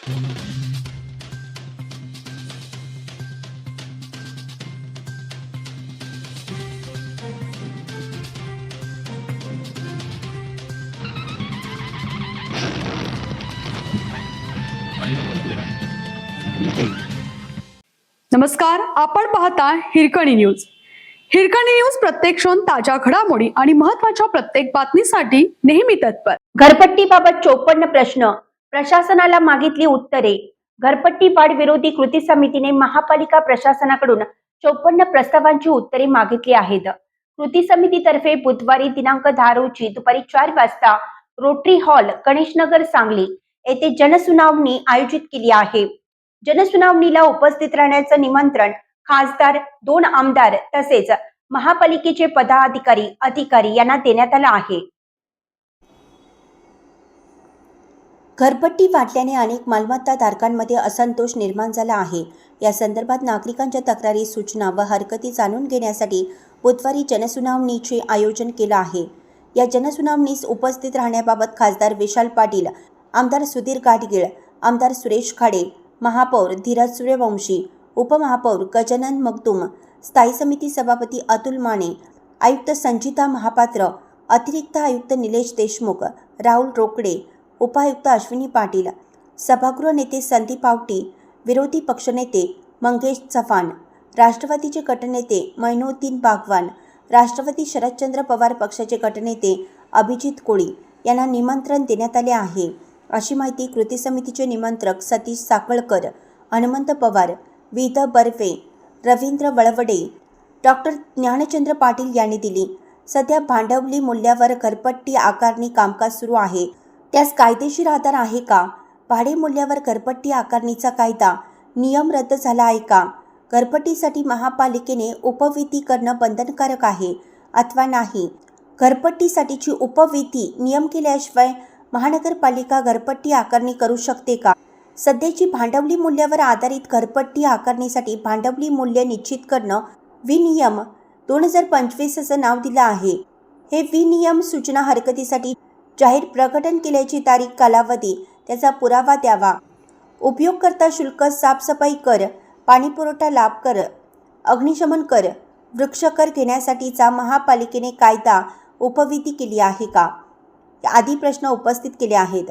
नमस्कार, आपण पाहता हिरकणी न्यूज. हिरकणी न्यूज प्रत्येक क्षण ताज्या घडामोडी आणि महत्त्वाच्या प्रत्येक बातमीसाठी नेहमी तत्पर. घरपट्टीबाबत 54 प्रश्न, प्रशासनाला मागितली उत्तरे. घरपट्टी वाढ विरोधी कृती समितीने महापालिका प्रशासनाकडून 54 प्रस्तावांची उत्तरे मागितली आहेत. कृती समितीतर्फे बुधवारी दिनांक 10 रोजी दुपारी 4 वाजता रोटरी हॉल, गणेशनगर, सांगली येथे जनसुनावणी आयोजित केली आहे. जनसुनावणीला उपस्थित राहण्याचं निमंत्रण खासदार, 2 आमदार तसेच महापालिकेचे अधिकारी यांना देण्यात आलं आहे. घरपट्टी वाढल्याने अनेक मालमत्ता धारकांमध्ये असंतोष निर्माण झाला आहे. या संदर्भात नागरिकांच्या तक्रारी, सूचना व हरकती जाणून घेण्यासाठी बुधवारी जनसुनावणीचे आयोजन केलं आहे. या जनसुनावणीस उपस्थित राहण्याबाबत खासदार विशाल पाटील, आमदार सुधीर गाडगीळ, आमदार सुरेश खाडे, महापौर धीरज सूर्यवंशी, उपमहापौर गजानन मगदूम, स्थायी समिती सभापती अतुल माने, आयुक्त संचिता महापात्र, अतिरिक्त आयुक्त निलेश देशमुख, राहुल रोकडे, उपायुक्त अश्विनी पाटील, सभागृह नेते संदीप आवटी, विरोधी पक्षनेते मंगेश चव्हाण, राष्ट्रवादीचे गटनेते मैनुद्दीन बागवान, राष्ट्रवादी शरदचंद्र पवार पक्षाचे गटनेते अभिजित कोळी यांना निमंत्रण देण्यात आले आहे, अशी माहिती कृती समितीचे निमंत्रक सतीश साकळकर, हनुमंत पवार, विध बर्वे, रवींद्र वळवडे, डॉक्टर ज्ञानचंद्र पाटील यांनी दिली. सध्या भांडवली मूल्यावर घरपट्टी आकारणी कामकाज सुरू आहे. त्यास कायदेशीर आधार आहे का? भाडे मूल्यावर घरपट्टी आकारणीचा कायदा नियम रद्द झाला आहे का? घरपट्टीसाठी महापालिकेने उपविधी करणं बंधनकारक आहे अथवा नाही? घरपट्टीसाठीची उपविधी नियम केल्याशिवाय महानगरपालिका घरपट्टी आकारणी करू शकते का? सध्याची भांडवली मूल्यावर आधारित घरपट्टी आकारणीसाठी भांडवली मूल्य निश्चित करणं विनियम 2025 असं नाव दिलं आहे. हे विनियम सूचना हरकतीसाठी जाहीर प्रकटन केल्याची तारीख, कालावधी, त्याचा पुरावा द्यावा. उपयोगकर्ता शुल्क, साफसफाई कर, पाणीपुरवठा लाभ कर, अग्निशमन कर, वृक्ष कर घेण्यासाठीचा महापालिकेने कायदा उपविधी केली आहे का? आदी प्रश्न उपस्थित केले आहेत.